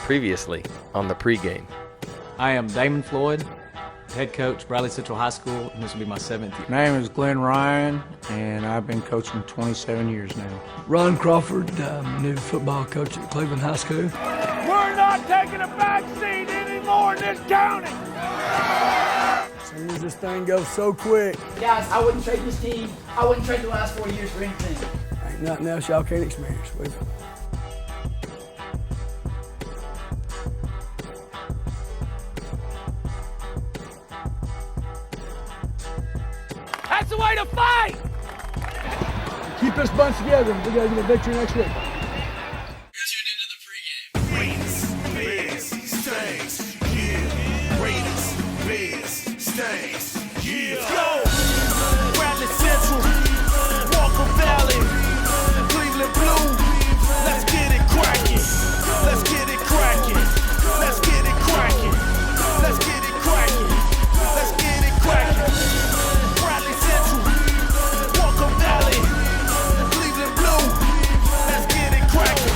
Previously on the pregame. I am Damon Floyd, head coach, Bradley Central High School, and this will be my 7th year. My name is Glenn Ryan, and I've been coaching 27 years now. Ron Crawford, new football coach at Cleveland High School. We're not taking a back seat anymore in this county. As soon as this thing goes so quick. Guys, I wouldn't trade this team. I wouldn't trade the last 4 years for anything. Ain't nothing else y'all can't experience with. That's the way to fight! Keep this bunch together. We got to get a victory next week. You're tuned into the pregame. Raiders, Bears, Stains, yeah. Raiders, Bears, Stains, yeah. Let's go! Bradley Central, Walker Valley, Cleveland Blue. Let's get it cracking. Let's get it cracking. Let's get it cracking. Let's get it cracking. Let's get it cracking. Bradley Central, Walker Valley, Cleveland Blue. Let's get it cracking.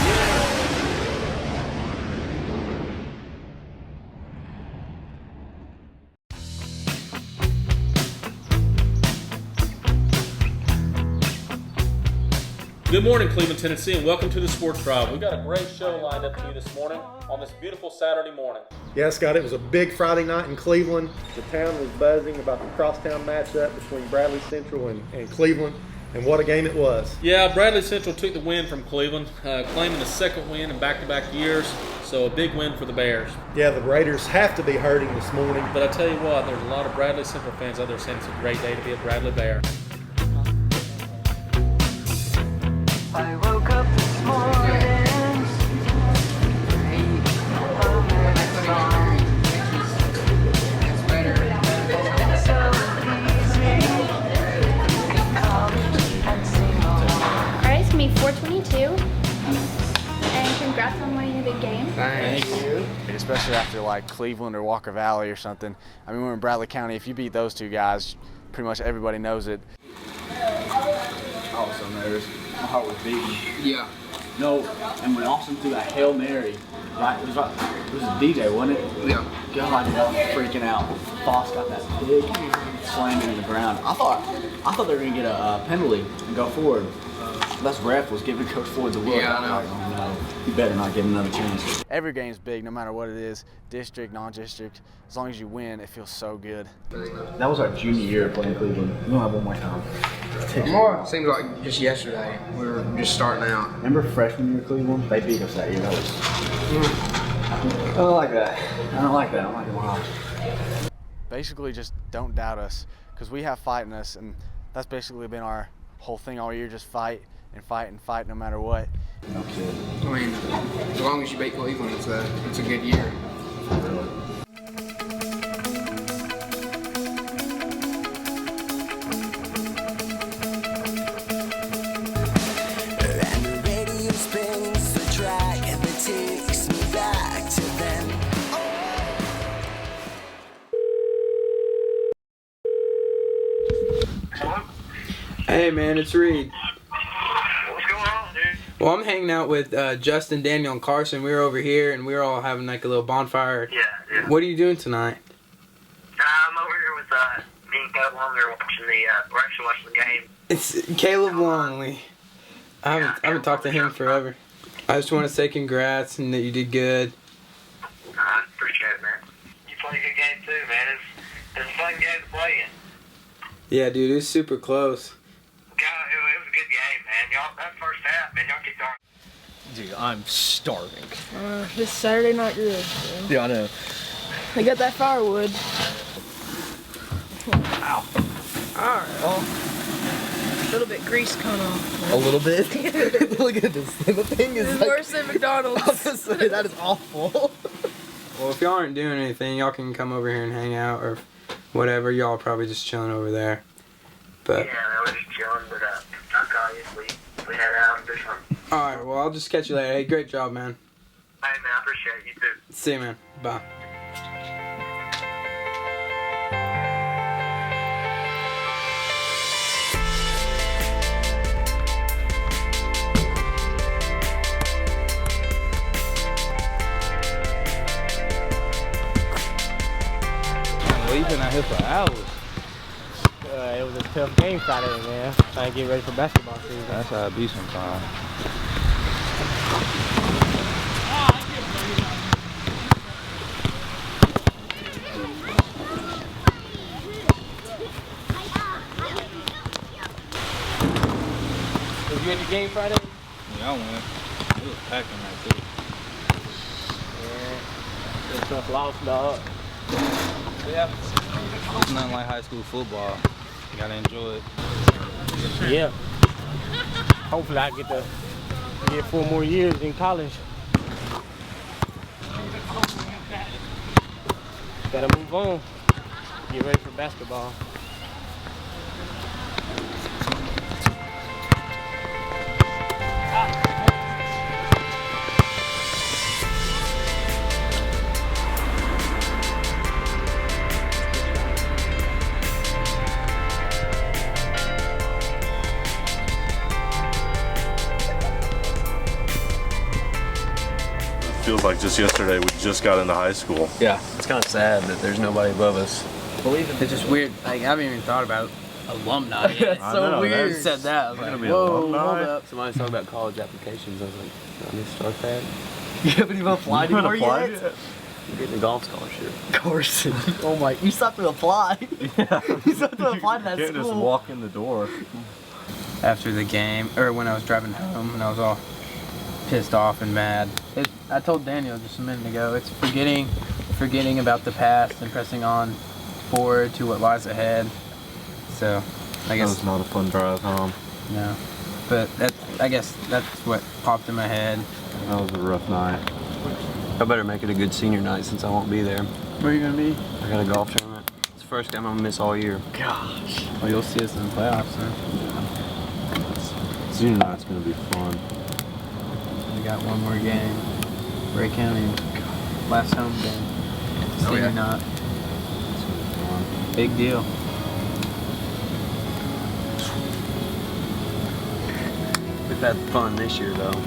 Good morning, Cleveland, Tennessee, and welcome to the Sports Drive. We've got a great show lined up for you this morning on this beautiful Saturday morning. Yeah, Scott, it was a big Friday night in Cleveland. The town was buzzing about the crosstown matchup between Bradley Central and Cleveland, and what a game it was. Yeah, Bradley Central took the win from Cleveland, claiming the second win in back-to-back years, so a big win for the Bears. Yeah, the Raiders have to be hurting this morning. But I tell you what, there's a lot of Bradley Central fans out there saying it's a great day to be a Bradley Bear. I woke up this morning. Alright, it's me, 422. And congrats on winning a big game. Thank you. Especially after like Cleveland or Walker Valley or something. I mean, we're in Bradley County. If you beat those two guys, pretty much everybody knows it. I was so nervous. My heart was beating. Yeah. No, and when Austin threw that Hail Mary, it was a DJ, wasn't it? Yeah. God, I was freaking out. Foss got that big slam into the ground. I thought they were gonna get a penalty and go forward. That's ref was giving Coach Ford the look. Yeah, I know. Like, oh, no, you better not get another chance. Every game's big, no matter what it is, district, non-district. As long as you win, it feels so good. That was our junior year playing Cleveland. We don't have one more time. Seems like just yesterday. We were just starting out. Remember freshman year Cleveland? They beat us that year. That was. I don't like that. I'm not gonna lie. Basically, just don't doubt us, because we have fight in us, and that's basically been our whole thing all year, just fight and fight and fight no matter what. No kid. I mean, as long as you beat Cleveland, it's a good year. And the radio spins the track that takes me back to then. Hey man, it's Reed. What's going on, dude? Well, I'm hanging out with Justin, Daniel, and Carson. We were over here and we were all having like a little bonfire. Yeah. What are you doing tonight? I'm over here with me and Caleb Longer we're actually watching the game. It's Caleb Longley. I haven't talked to him forever. I just want to say congrats and that you did good. I appreciate it, man. You played a good game too, man. It's a fun game to play in. Yeah, dude, it was super close. God, it was a good game, man. Y'all, that first half, man, y'all kicked on. Dude, I'm starving. This Saturday night grill. Yeah, I know. I got that firewood. Ow. Alright, well, a little bit grease coming off. A little bit? Look at this. The thing is It's like, worse than McDonald's. that is awful. Well, if y'all aren't doing anything, y'all can come over here and hang out or whatever. Y'all are probably just chilling over there. But Yeah, man, we're just chilling, but I'll call you if we head out and do something. alright, well, I'll just catch you later. Hey, great job, man. Hey, man, I appreciate it. You too. See you, man. Bye. Well, you've been out here for hours. It was a tough game Friday, man. Trying to get ready for basketball season. That's how it be sometimes. Was you at the game Friday? Yeah, I went. It was packed in that too. Yeah. It was a tough loss, dog. Yeah. It's nothing like high school football. You gotta enjoy it. Yeah. Hopefully I get to get 4 more years in college. Gotta move on. Get ready for basketball. Feels like just yesterday we just got into high school. Yeah, it's kind of sad that there's nobody above us. It's just weird. Like, I haven't even thought about alumni yet. That's so weird. You said that. I was like, Gonna be whoa, alumni? hold up. Somebody's talking about college applications. I was like, I need to start that. You haven't even applied anymore yet? I'm getting a golf scholarship. Of course. Oh my, you still have to apply. Yeah. You still have to apply to that You can't school. just walk in the door. After the game, or when I was driving home, and I was all pissed off and mad. I told Daniel just a minute ago, it's forgetting about the past and pressing on forward to what lies ahead. So, I guess that was not a fun drive home. No, but I guess that's what popped in my head. That was a rough night. I better make it a good senior night since I won't be there. Where are you gonna be? I got a golf tournament. It's the first game I'm gonna miss all year. Gosh. Well, you'll see us in the playoffs then. Senior night's gonna be fun. We got one more game. Ray County, last home game. Senior night. Big deal. We've had fun this year though.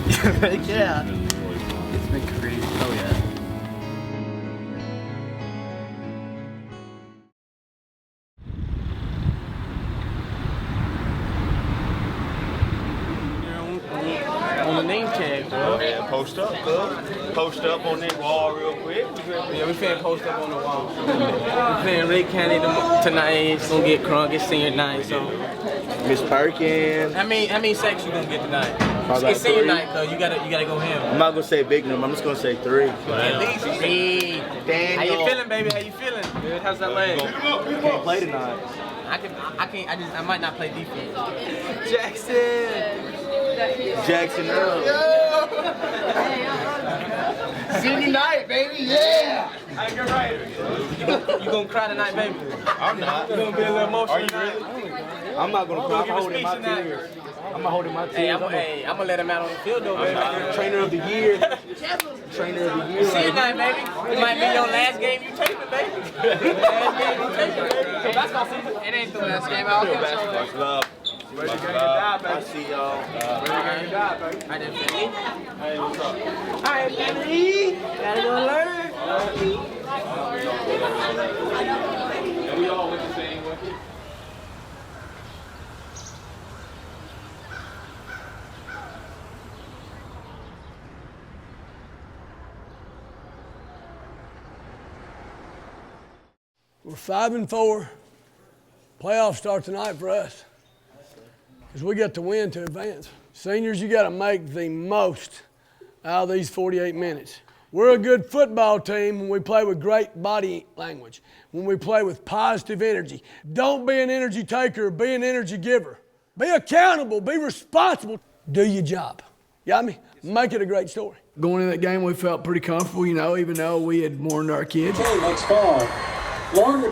Yeah. It's been crazy. Oh yeah. On the name tag, bro. Yeah, post up, cuz. Post up on that wall real quick. Yeah, we finna post up on the wall. We playing Ray County tonight. It's gonna get crunk. It's senior night, so. Miss Perkins. How many sacks you gonna get tonight? Probably It's senior 3. night, cuz you gotta go ham. I'm not gonna say big number. I'm just gonna say 3. At least 3. Daniel. How you feeling, baby? How you feling? Good. How's that leg? Can't play tonight. I might not play defense. Jackson Earl. Senior night, baby. Yeah. You gonna cry tonight, baby? I'm not. You gonna be a little emotional? Are you really? I'm not gonna cry. I'm holding my tears. I'm holding my tears. Hey, I'm gonna let him out on the field though, baby. Trainer of the year. Trainer of the year. Senior night, baby. It might be your last game you take it, baby. Last game you take it, baby. So basketball season. It ain't the last game. I'll get Basketball's love. Ready to die, baby. I see y'all. Ready to die, baby. I didn't feel me. Hey, what's up? All right, baby. Gotta go learn. And we all went the same way. We're 5-4. Playoffs start tonight for us because we get to win to advance. Seniors, you got to make the most out of these 48 minutes. We're a good football team when we play with great body language, when we play with positive energy. Don't be an energy taker, be an energy giver. Be accountable, be responsible. Do your job. Got me? Make it a great story. Going into that game, we felt pretty comfortable, even though we had warned our kids. Okay, next call. Long.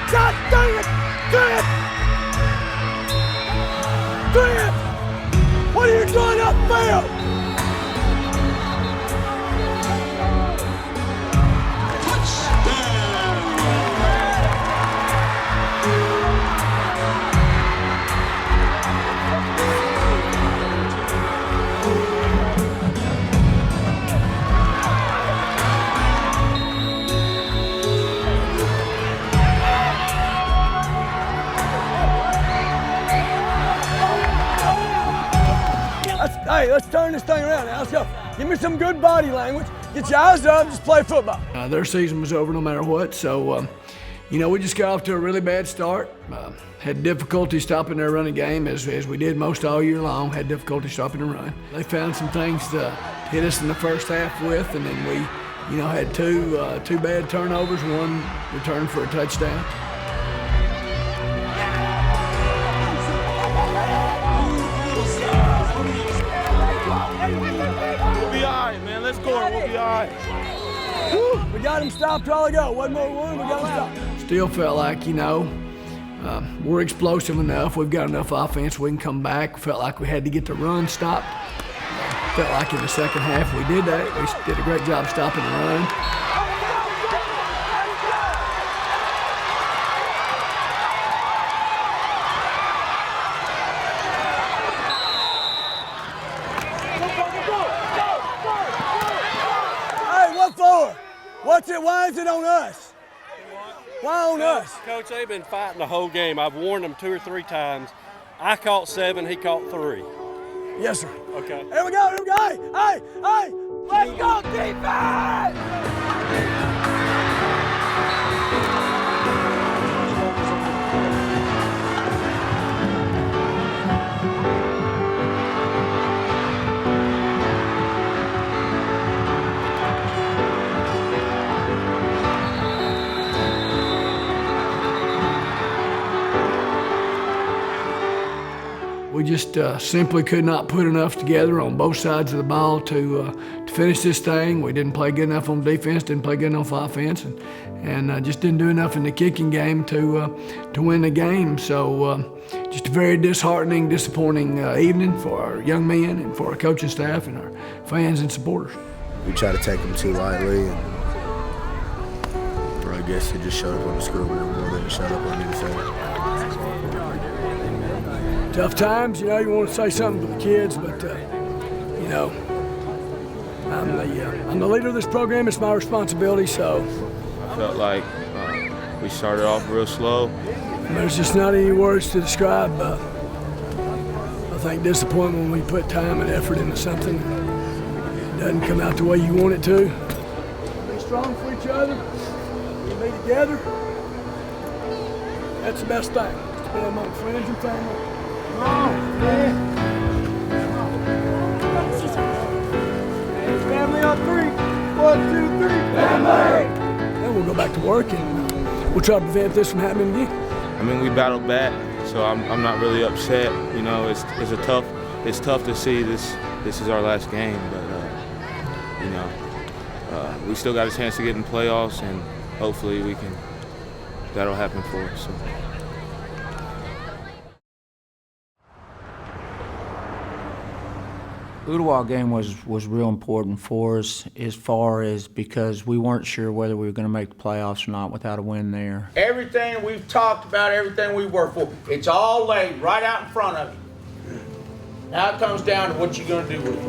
God dang it! Dang it! hey, let's turn this thing around now. Let's go. Give me some good body language. Get your eyes up, just play football. Their season was over no matter what, so, we just got off to a really bad start. Had difficulty stopping their running game, as we did most all year long, had difficulty stopping the run. They found some things to hit us in the first half with, and then we, had two bad turnovers, one returned for a touchdown. We'll be all right, man. Let's go. We'll be all right. Woo, we got him stopped all ago. One more one, we got him stopped. Still felt like, we're explosive enough. We've got enough offense. We can come back. Felt like we had to get the run stopped. Felt like in the second half we did that. We did a great job stopping the run. Hey, what for? What's it? Why is it on us? Why on us? Coach, they've been fighting the whole game. I've warned them 2 or 3 times. I caught 7, he caught 3. Yes, sir. Okay. Here we go, Hey, let's go, defense! We just simply could not put enough together on both sides of the ball to finish this thing. We didn't play good enough on defense, didn't play good enough on offense, and just didn't do enough in the kicking game to win the game. So just a very disheartening, disappointing evening for our young men and for our coaching staff and our fans and supporters. We try to take them too lightly, and I guess it just showed up on the scoreboard more than it showed up on the field. Tough times, you want to say something to the kids, but I'm the leader of this program. It's my responsibility, so. I felt like we started off real slow. There's just not any words to describe. I think disappointment when we put time and effort into something that doesn't come out the way you want it to. Be strong for each other, be together. That's the best thing, to be among friends and family. Family on 3. 1, 2, 3. Family! Then we'll go back to work and we'll try to prevent this from happening again. I mean, we battled back, so I'm not really upset. It's tough to see this is our last game, but we still got a chance to get in the playoffs, and hopefully that'll happen for us. So. Ooltewah game was real important for us as far as because we weren't sure whether we were going to make the playoffs or not without a win there. Everything we've talked about, everything we worked for, it's all laid right out in front of you. Now it comes down to what you're going to do with it.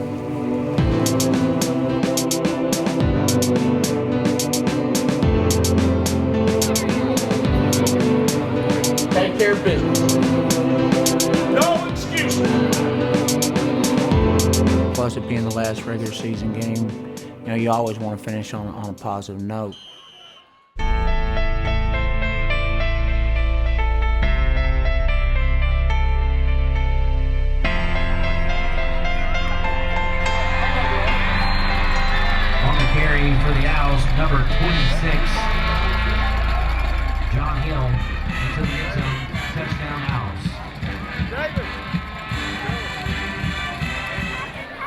Take care of business. No excuses. Plus, it being the last regular season game, you always want to finish on a positive note. On the carry for the Owls, number 26, John Hill into the end zone, touchdown Owls.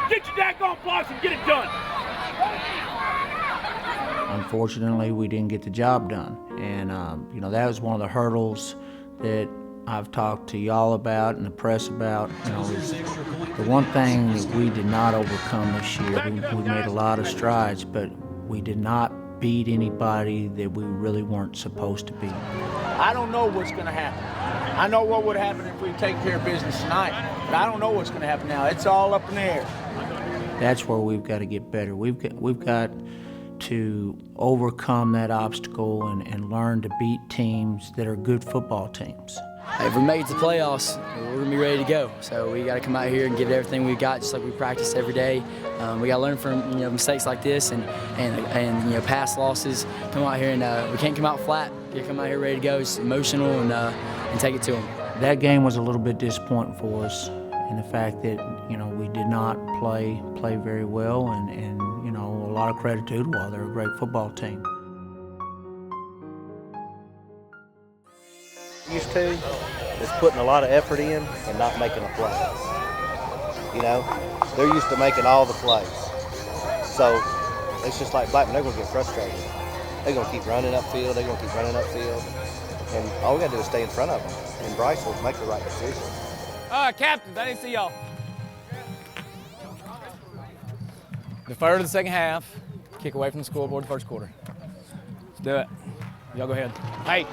Get your daggone blocks and get it done. Unfortunately, we didn't get the job done. And, that was one of the hurdles that I've talked to y'all about and the press about. The one thing that we did not overcome this year, we made a lot of strides, but we did not beat anybody that we really weren't supposed to beat. I don't know what's going to happen. I know what would happen if we take care of business tonight, but I don't know what's going to happen now. It's all up in the air. That's where we've got to get better. We've got to overcome that obstacle and learn to beat teams that are good football teams. If we make it to the playoffs, we're going to be ready to go. So we got to come out here and give everything we got, just like we practice every day. We got to learn from mistakes like this and past losses. Come out here and we can't come out flat. We got to come out here ready to go. It's emotional and take it to them. That game was a little bit disappointing for us in the fact that we did not play very well, and a lot of credit to Ottawa. They're a great football team. Used to is putting a lot of effort in and not making a play. They're used to making all the plays. So it's just like Blackman, they're going to get frustrated. They're going to keep running upfield, and all we got to do is stay in front of them, and Bryce will make the right decision. Captains, I didn't see y'all. Defer to the second half, kick away from the scoreboard the first quarter. Let's do it. Y'all go ahead. Hey.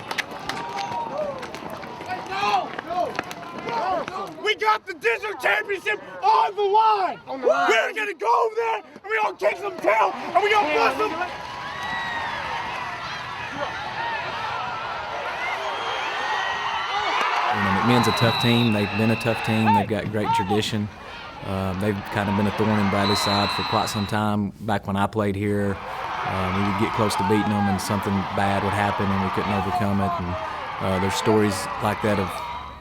We got the district championship on the line. We're gonna go over there and we're gonna kick some tail and we're gonna bust them. McMinn's a tough team. They've been a tough team. They've got great tradition. They've kind of been a thorn in Bradley's side for quite some time. Back when I played here, we would get close to beating them and something bad would happen and we couldn't overcome it. And there's stories like that of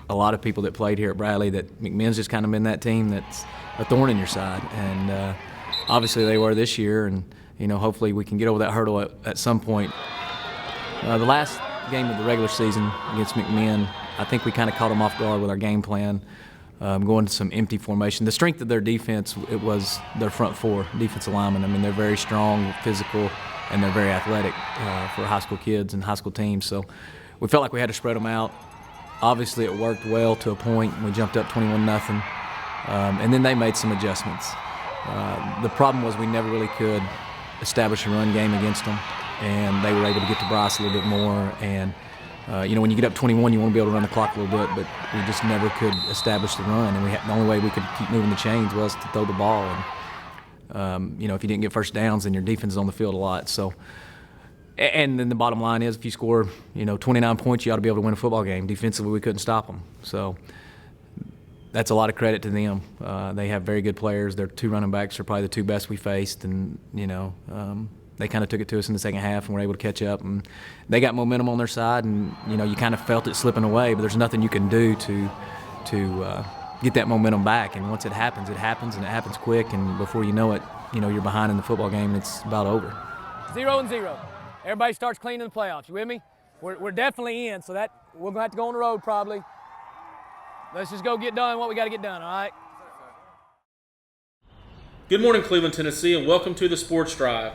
a lot of people that played here at Bradley that McMinn's just kind of been that team that's a thorn in your side. And obviously they were this year, and hopefully we can get over that hurdle at some point. The last game of the regular season against McMinn, I think we kind of caught them off guard with our game plan, going to some empty formation. The strength of their defense, it was their front four, defensive linemen. I mean, they're very strong, physical, and they're very athletic for high school kids and high school teams. So we felt like we had to spread them out. Obviously, it worked well to a point. We jumped up 21-0, and then they made some adjustments. The problem was we never really could establish a run game against them, and they were able to get to Bryce a little bit more. And when you get up 21, you want to be able to run the clock a little bit, but we just never could establish the run. And the only way we could keep moving the chains was to throw the ball. And if you didn't get first downs, then your defense is on the field a lot. So. And then the bottom line is, if you score, 29 points, you ought to be able to win a football game. Defensively, we couldn't stop them. So that's a lot of credit to them. They have very good players. Their two running backs are probably the two best we faced, and they kind of took it to us in the second half and were able to catch up. And they got momentum on their side, and you kind of felt it slipping away. But there's nothing you can do to get that momentum back. And once it happens, and it happens quick. And before you know it, you're behind in the football game, and it's about over. 0-0. Everybody starts clean in the playoffs. You with me? We're definitely in, so that we're gonna have to go on the road probably. Let's just go get done what we got to get done. All right. Good morning, Cleveland, Tennessee, and welcome to the Sports Drive.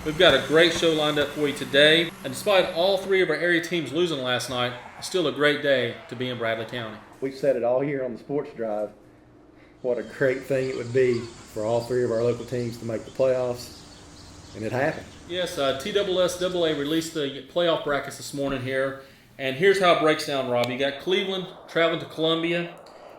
We've got a great show lined up for you today, and despite all three of our area teams losing last night, it's still a great day to be in Bradley County. We've said it all year on the Sports Drive. What a great thing it would be for all three of our local teams to make the playoffs, and it happened. Yes, TSSAA released the playoff brackets this morning here, and here's how it breaks down, Rob. You got Cleveland traveling to Columbia.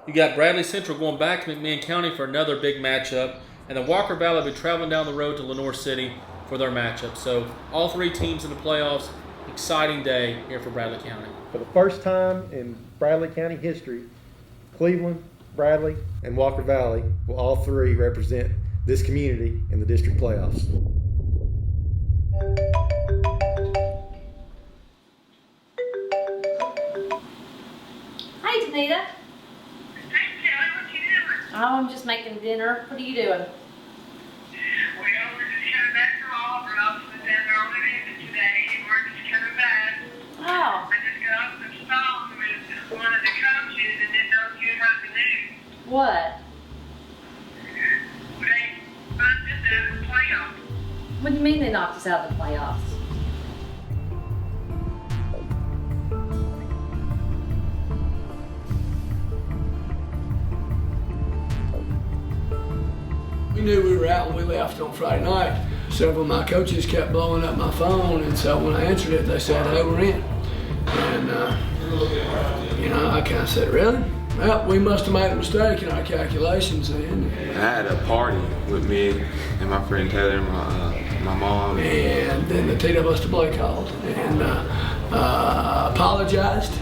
You got Bradley Central going back to McMinn County for another big matchup, and then Walker Valley will be traveling down the road to Lenoir City for their matchup. So all three teams in the playoffs, exciting day here for Bradley County. For the first time in Bradley County history, Cleveland, Bradley, and Walker Valley will all three represent this community in the district playoffs. Hi, Tanita. Hey, Kelly, what you doing? Oh, I'm just making dinner. What are you doing? Well, we're just coming back from Auburn. I was down there on the visit today, and we're just coming back. Oh. I just got off the phone with one of the coaches and didn't know if you heard the news. What? They bumped us out of the playoffs. What do you mean they knocked us out of the playoffs? We knew we were out when we left on Friday night. Several of my coaches kept blowing up my phone, and so when I answered it, they said, hey, we're in. And, I kind of said, really? Well, we must have made a mistake in our calculations then. I had a party with me and my friend Taylor, my mom. And then the TWSAA called and apologized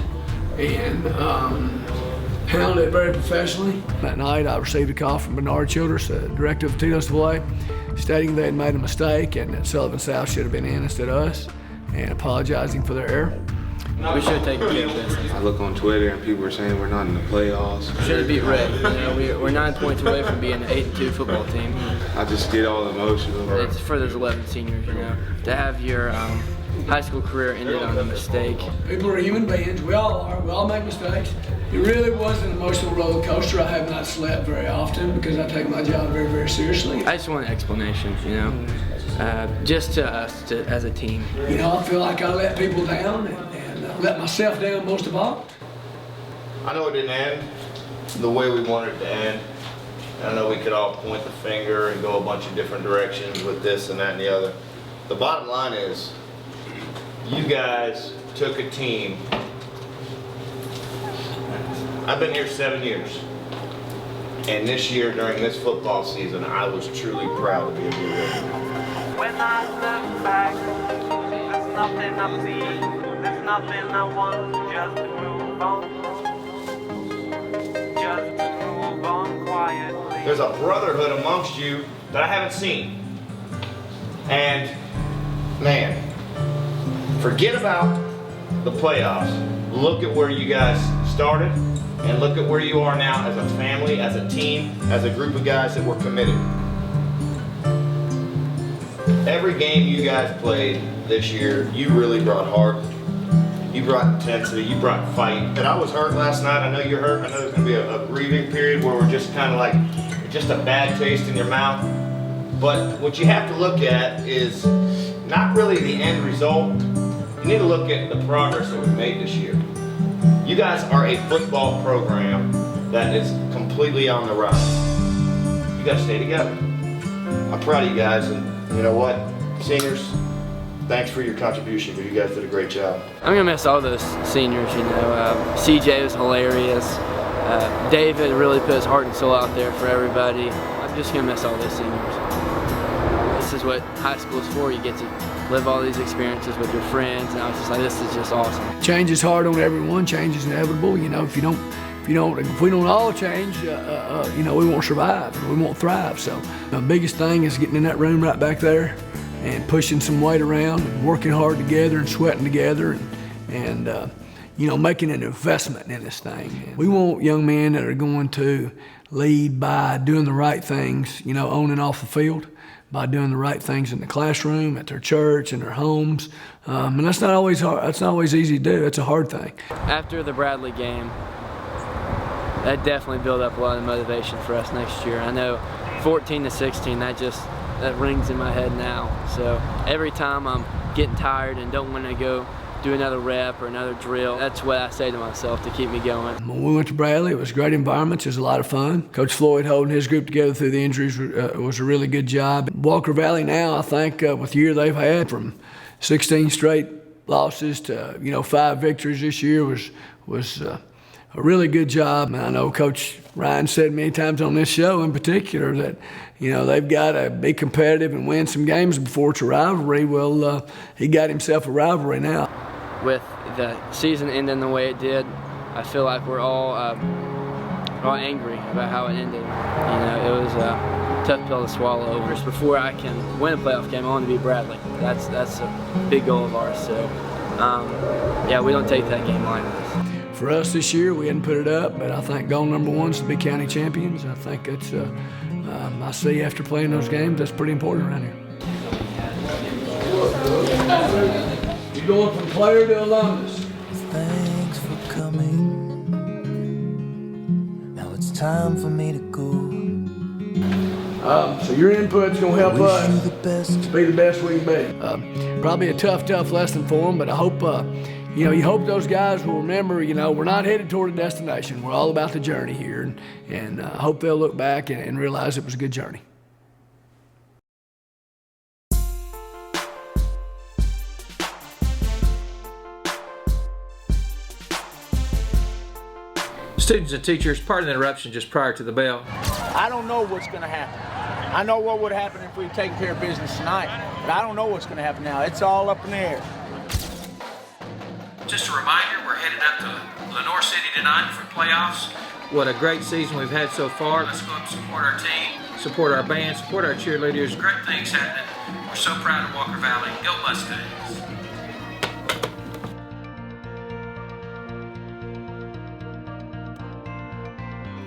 and handled it very professionally. That night I received a call from Bernard Childress, the director of the TWSAA, stating they had made a mistake and that Sullivan South should have been in instead of us, and apologizing for their error. We should take care of business. I look on Twitter and people are saying we're not in the playoffs. Should have beat Red. You know, we're 9 points away from being an 8-2 football team. I just get all emotional. It's for those 11 seniors, you know, to have your high school career ended on a mistake. People are human beings. We all are. We all make mistakes. It really was an emotional roller coaster. I have not slept very often because I take my job very, very seriously. I just want an explanation, you know, just to us as a team. You know, I feel like I let people down and let myself down most of all. I know it didn't end the way we wanted it to end. I know we could all point the finger and go a bunch of different directions with this and that and the other. The bottom line is, you guys took a team. I've been here 7 years. And this year, during this football season, I was truly proud to be a Blue Red. When I look back, there's nothing I see, there's nothing I want, just to move on. Just to move on quietly. There's a brotherhood amongst you that I haven't seen. And, man, forget about the playoffs. Look at where you guys started, and look at where you are now as a family, as a team, as a group of guys that were committed. Every game you guys played this year, you really brought heart. You brought intensity, you brought fight. And I was hurt last night. I know you're hurt. I know there's gonna be a grieving period where we're just kind of like, just a bad taste in your mouth. But what you have to look at is not really the end result. You need to look at the progress that we've made this year. You guys are a football program that is completely on the rise. You gotta stay together. I'm proud of you guys, and you know what? Seniors, thanks for your contribution, but you guys did a great job. I'm gonna miss all those seniors, you know. CJ was hilarious. David really put his heart and soul out there for everybody. I'm just gonna miss all those seniors. This is what high school is for. You get to live all these experiences with your friends, and I was just like, this is just awesome. Change is hard on everyone. Change is inevitable. You know, if we don't all change, you know, we won't survive. We won't thrive. So the biggest thing is getting in that room right back there and pushing some weight around and working hard together and sweating together and you know, making an investment in this thing. And we want young men that are going to lead by doing the right things, you know, on and off the field, by doing the right things in the classroom, at their church, in their homes. And that's not always hard. That's not always easy to do. That's a hard thing. After the Bradley game, that definitely built up a lot of motivation for us next year. I know 14-16, that rings in my head now. So every time I'm getting tired and don't want to go do another rep or another drill, that's what I say to myself to keep me going. When we went to Bradley, it was a great environment. It was a lot of fun. Coach Floyd holding his group together through the injuries was a really good job. Walker Valley now, I think, with the year they've had, from 16 straight losses to, you know, 5 victories this year was a really good job. And I know Coach Ryan said many times on this show in particular that, you know, they've got to be competitive and win some games before it's a rivalry. Well, he got himself a rivalry now. With the season ending the way it did, I feel like we're all angry about how it ended. You know, it was a tough pill to swallow. Just before I can win a playoff game, I want to beat Bradley. That's a big goal of ours. So, yeah, we don't take that game lightly. For us this year, we hadn't put it up, but I think goal number 1 is to be county champions. I think that's, I see after playing those games, that's pretty important around here. You're going from player to alumnus. Thanks for coming. Now it's time for me to go. So your input's gonna help us to be the best we can be. Probably a tough lesson for them, but I hope, you know, you hope those guys will remember, you know, we're not headed toward a destination. We're all about the journey here, and I hope they'll look back and realize it was a good journey. Students and teachers, pardon the interruption just prior to the bell. I don't know what's going to happen. I know what would happen if we had taken care of business tonight, but I don't know what's going to happen now. It's all up in the air. Just a reminder, we're headed up to Lenore City tonight for playoffs. What a great season we've had so far. Let's go up and support our team. Support our band, support our cheerleaders. Great things happening. We're so proud of Walker Valley. Go Mustangs.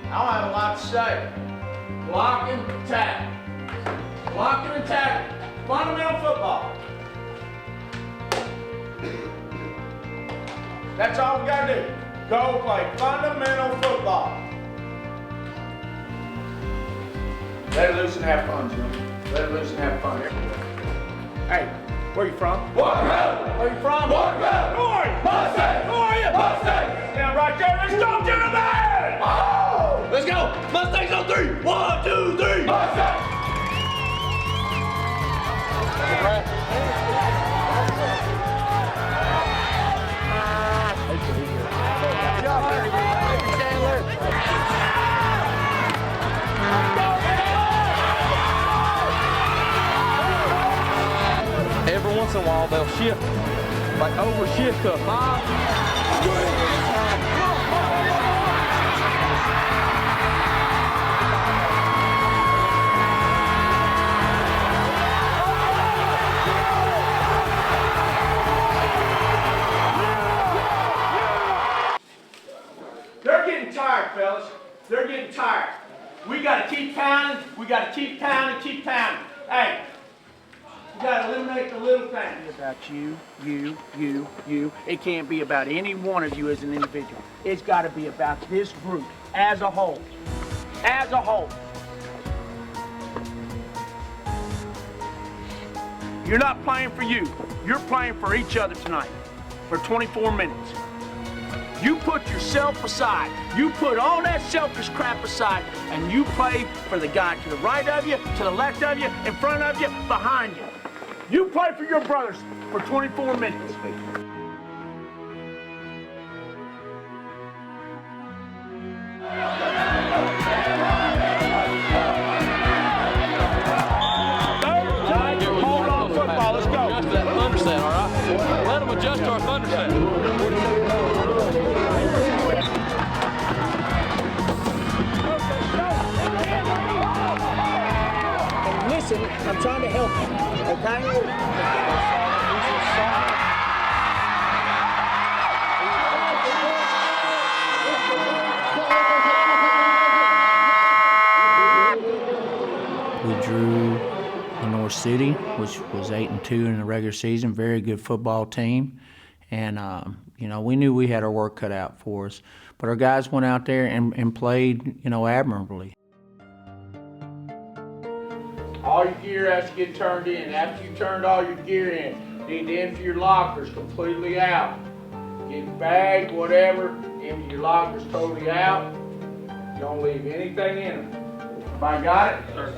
I don't have a lot to say. Blocking, tackle. Blocking and tackle. Fundamental football. That's all we got to do. Go play fundamental football. Let it loose and have fun, Jim. Let it loose and have fun everywhere. Hey, where you from? Walker Valley. Where you from? Walker Valley. Who are you? Mustang. Who are you? Mustang. Stand right there. Let's go, gentlemen. Oh! Let's go. Mustangs on 3. 1, 2, 3. Mustang. Every once in a while they'll shift, like overshift to 5. They're getting tired, fellas. They're getting tired. We got to keep pounding. We got to keep pounding, keep pounding. Hey, we got to eliminate the little things. It's about you. It can't be about any one of you as an individual. It's got to be about this group as a whole. As a whole. You're not playing for you. You're playing for each other tonight for 24 minutes. You put yourself aside. You put all that selfish crap aside, and you play for the guy to the right of you, to the left of you, in front of you, behind you. You play for your brothers for 24 minutes. Hold on, football. Let's go. Adjust that thunder set, all right? Let them adjust our thunder set. Listen, I'm trying to help you, okay? We drew Lenore City, which was 8-2 in the regular season, very good football team. And, we knew we had our work cut out for us. But our guys went out there and played, admirably. All your gear has to get turned in. After you turned all your gear in, you need to empty your lockers completely out. Get a bag, whatever, empty your lockers totally out. Don't leave anything in them. Everybody got it? Sir.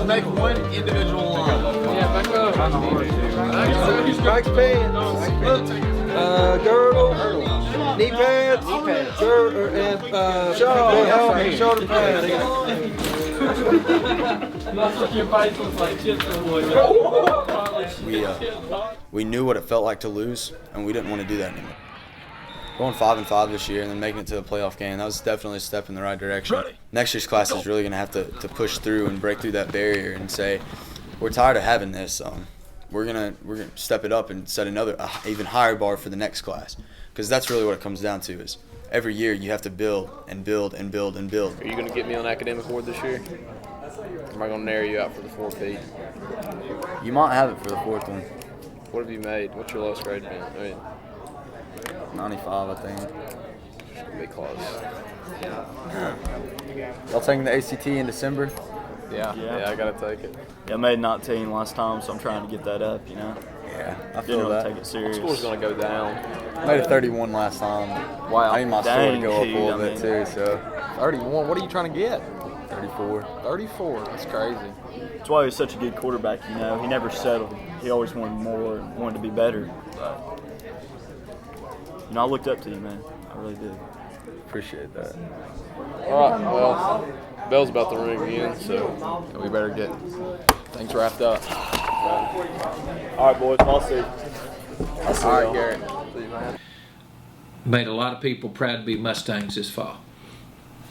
Make one individual line. Yeah, back up. Strikes pants. Girdle. Knee pads. And shoulder pads. We knew what it felt like to lose, and we didn't want to do that anymore. Going 5-5 this year and then making it to the playoff game, that was definitely a step in the right direction. Next year's class is really going to have to push through and break through that barrier and say, we're tired of having this. We're gonna step it up and set another even higher bar for the next class, because that's really what it comes down to. Is every year you have to build and build and build and build. Are you going to get me on academic board this year? Or am I going to narrow you out for the 4P? You might have it for the fourth one. What have you made? What's your lowest grade been? 95, I think. It's going to be close. Y'all taking the ACT in December? Yeah, I got to take it. Yeah, I made 19 last time, so I'm trying to get that up, Yeah, I You feel don't that. take it serious. The score's going to go down. I made a 31 last time. Wow. I need my score to go up a Dang, little I bit mean. too, so 31. What are you trying to get? 34. 34. That's crazy. That's why he was such a good quarterback, you know. He never settled. He always wanted more and wanted to be better. But, you know, I looked up to you, man. I really did. Appreciate that. All right, well, bell's about to ring again, so we better get things wrapped up. All right, boys. I'll see. All right, Garrett. See you, man. Made a lot of people proud to be Mustangs this fall,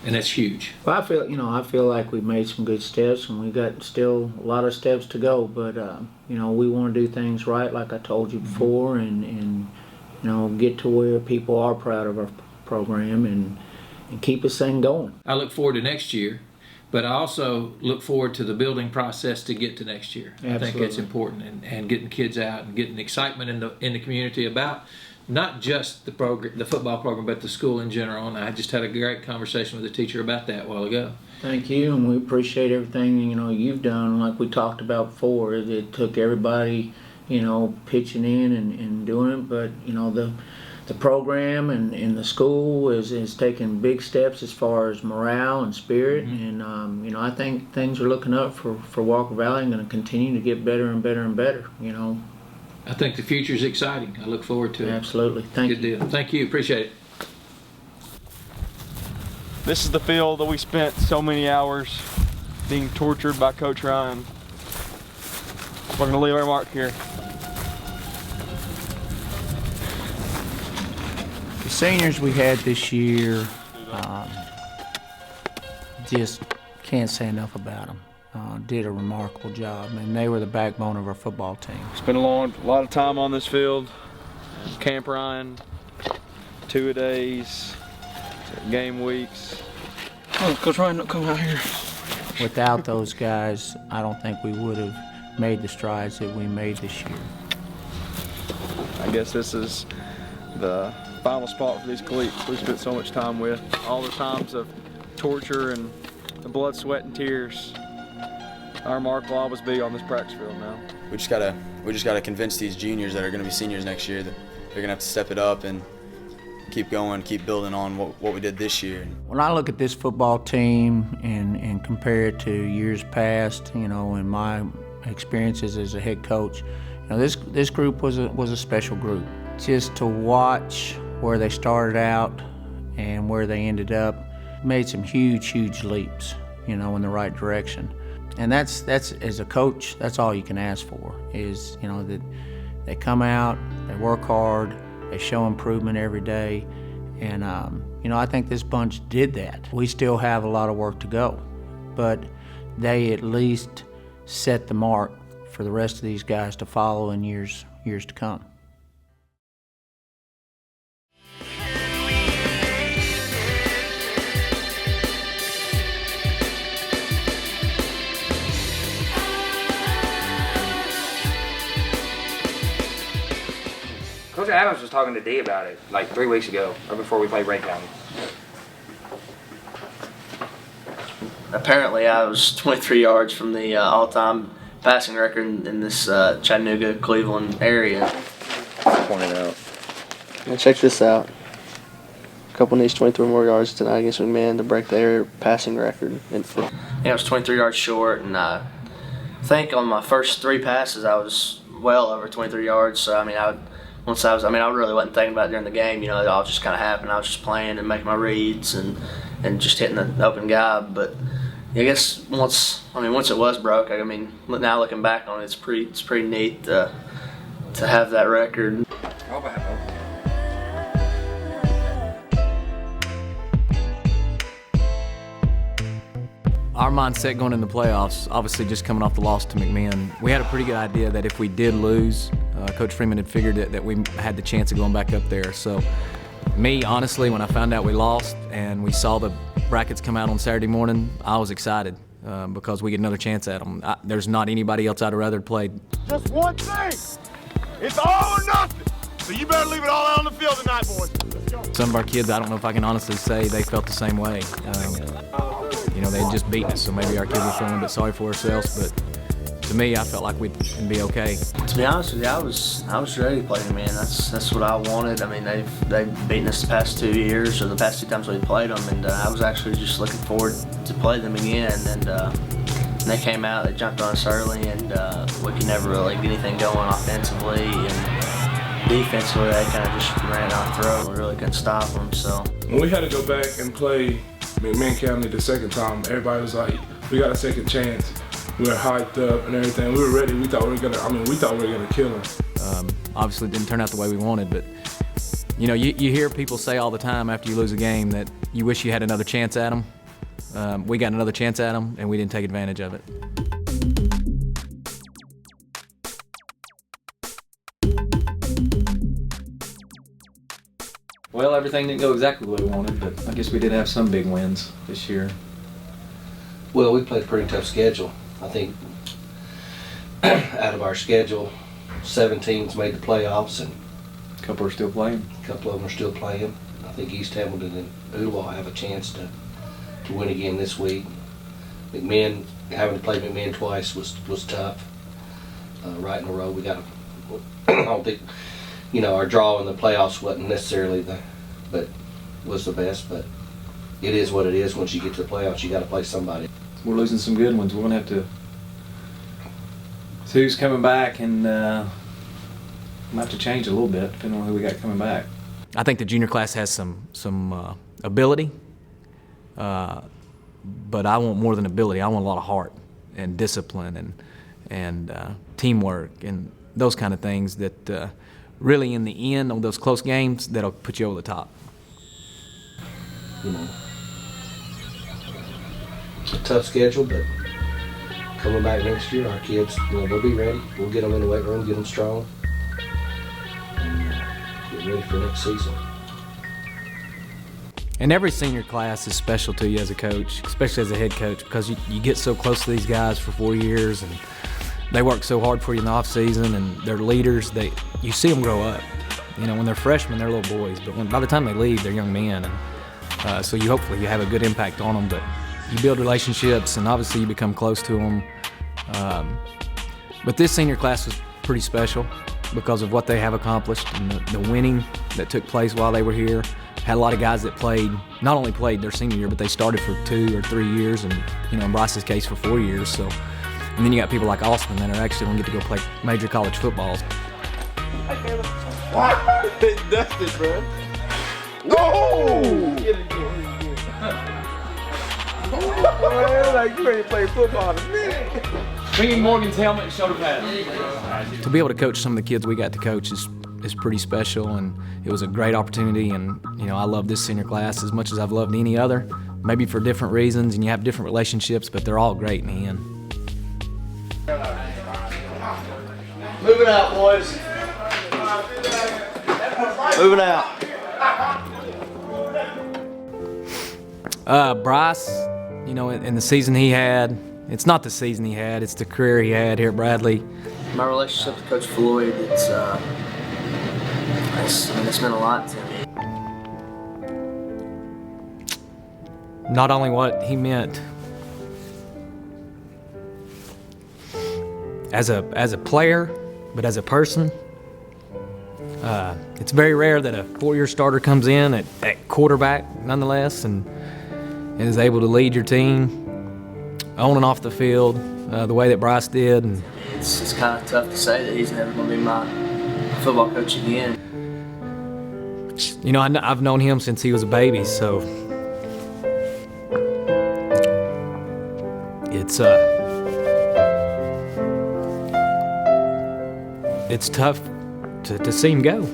and that's huge. Well, I feel like we've made some good steps, and we got still a lot of steps to go. But we want to do things right, like I told you before, and get to where people are proud of our program and keep this thing going. I look forward to next year, but I also look forward to the building process to get to next year. I think it's important, and getting kids out and getting excitement in the community about not just the football program, but the school in general. And I just had a great conversation with a teacher about that a while ago. Thank you, and we appreciate everything you've done. Like we talked about before, it took everybody pitching in and doing it, but the program and the school is taking big steps as far as morale and spirit, and I think things are looking up for Walker Valley and going to continue to get better and better and better. I think the future is exciting. I look forward to it. Absolutely. Thank you. Good deal. Thank you. Appreciate it. This is the field that we spent so many hours being tortured by Coach Ryan. We're going to leave our mark here. The seniors we had this year, just can't say enough about them. Did a remarkable job, and they were the backbone of our football team. Spent a lot of time on this field. Camp Ryan, 2-a-days, game weeks. Oh, Coach Ryan, don't come out here. Without those guys, I don't think we would have made the strides that we made this year. I guess this is the final spot for these colleagues we spent so much time with. All the times of torture and the blood, sweat, and tears. Our mark will always be on this practice field now. we just gotta convince these juniors that are gonna be seniors next year that they're gonna have to step it up and keep going, keep building on what we did this year. When I look at this football team and compare it to years past, in my experiences as a head coach, this group was a special group. Just to watch where they started out and where they ended up, made some huge leaps, in the right direction. And that's as a coach, that's all you can ask for is, that they come out, they work hard, they show improvement every day. And, I think this bunch did that. We still have a lot of work to go, but they at least set the mark for the rest of these guys to follow in years to come. Coach Adams was talking to Dee about it like 3 weeks ago, or before we played Ray County. Apparently, I was 23 yards from the all-time passing record in this Chattanooga, Cleveland area. Point it out. Now check this out. A couple needs 23 more yards tonight against McMahon to break their passing record. Yeah, I was 23 yards short, and I think on my first 3 passes, I was well over 23 yards. So I really wasn't thinking about it during the game. It all just kind of happened. I was just playing and making my reads and just hitting the open guy. But I guess once it was broke, now looking back on it, it's pretty neat to have that record. Our mindset going in the playoffs, obviously just coming off the loss to McMahon, we had a pretty good idea that if we did lose, Coach Freeman had figured that we had the chance of going back up there. So me, honestly, when I found out we lost and we saw the brackets come out on Saturday morning, I was excited because we get another chance at them. There's not anybody else I'd rather play. Just one thing. It's all or nothing. So you better leave it all out on the field tonight, boys. Let's go. Some of our kids, I don't know if I can honestly say they felt the same way. They had just beaten us, so maybe our kids were feeling a bit sorry for ourselves, but to to me, I felt like we'd be okay. To be honest with you, I was ready to play them, man. That's what I wanted. I mean, they've beaten us the past 2 years, or the past 2 times we played them, and I was actually just looking forward to play them again. And they came out, they jumped on us early, and we could never really get anything going offensively, and defensively they kind of just ran our throat. We really couldn't stop them. So when we had to go back and play McMinn County the second time, everybody was like, "We got a second chance." We were hyped up and everything. We were ready. We thought we were gonna kill them. Obviously, it didn't turn out the way we wanted, but you know, you hear people say all the time after you lose a game that you wish you had another chance at them. We got another chance at them, and we didn't take advantage of it. Well, everything didn't go exactly the way we wanted, but I guess we did have some big wins this year. Well, we played a pretty tough schedule. I think out of our schedule, 7 teams made the playoffs, and a couple are still playing. A couple of them are still playing. I think East Hamilton and Ooltewah have a chance to win again this week. McMinn, having to play McMinn twice was tough. Right in a row, we got. I don't think, you know, our draw in the playoffs wasn't necessarily but was the best. But it is what it is. Once you get to the playoffs, you got to play somebody. We're losing some good ones. We're gonna have to. Who's coming back, and we'll have to change a little bit depending on who we got coming back. I think the junior class has some ability, but I want more than ability. I want a lot of heart and discipline and teamwork and those kind of things that really in the end on those close games that'll put you over the top. You know, it's a tough schedule, but coming back next year, our kids, you know, they'll be ready. We'll get them in the weight room, get them strong, and get ready for next season. And every senior class is special to you as a coach, especially as a head coach, because you get so close to these guys for 4 years, and they work so hard for you in the off season, and they're leaders. You see them grow up. You know, when they're freshmen, they're little boys, but by the time they leave, they're young men. And so hopefully you have a good impact on them, but you build relationships, and obviously you become close to them. But this senior class was pretty special because of what they have accomplished and the winning that took place while they were here. Had a lot of guys that not only played their senior year, but they started for 2 or 3 years, and in Bryce's case for 4 years. So, and then you got people like Austin that are actually going to get to go play major college footballs. What? They dusted, bro. No! Get it. Like you ready to play football in a minute. Bringing Morgan's helmet and shoulder pads. To be able to coach some of the kids we got to coach is pretty special, and it was a great opportunity. And I love this senior class as much as I've loved any other, maybe for different reasons, and you have different relationships, but they're all great in the end. Moving out, boys. Moving out. Bryce, in the season he had, it's not the season he had, it's the career he had here at Bradley. My relationship with Coach Floyd, it's meant a lot to me. Not only what he meant as a player, but as a person. It's very rare that a 4-year starter comes in at quarterback, nonetheless, and is able to lead your team on and off the field the way that Bryce did. And it's kind of tough to say that he's never going to be my football coach again. I've known him since he was a baby, so it's tough to see him go.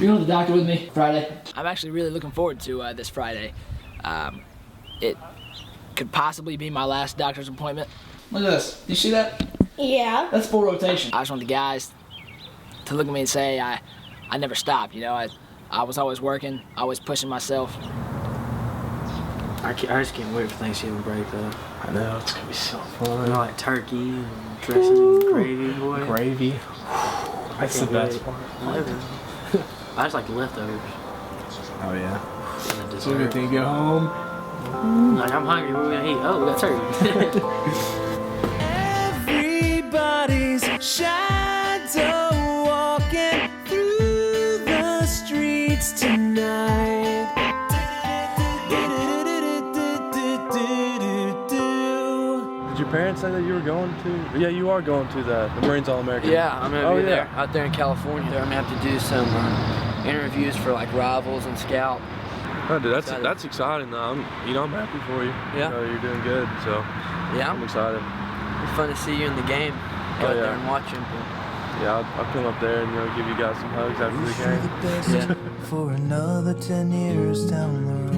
You're going to the doctor with me Friday? I'm actually really looking forward to this Friday. It could possibly be my last doctor's appointment. Look at this. You see that? Yeah. That's full rotation. I just want the guys to look at me and say I never stopped. You know, I was always working, always pushing myself. I just can't wait for Thanksgiving break though. I know, it's gonna be so fun. You know, like turkey and dressing and gravy, boy. Gravy. That's the best part. I just like the leftovers. Oh yeah. And the So good dessert. thing you get home. Like, I'm hungry, what are we gonna eat? Oh, we got turkey. Everybody's shadow walking through the streets tonight. Did your parents say that you were going to? Yeah, you are going to the Marines All-American. Yeah, I'm gonna be there, out there in California. I'm gonna have to do some interviews for like rivals and scout. Oh, dude, that's exciting though. I'm happy for you. Yeah. You know, you're doing good, so Yeah. I'm excited. It's fun to see you in the game. Go out there and watch him. Yeah, I'll come up there and give you guys some hugs after the game. For another 10 years down the road.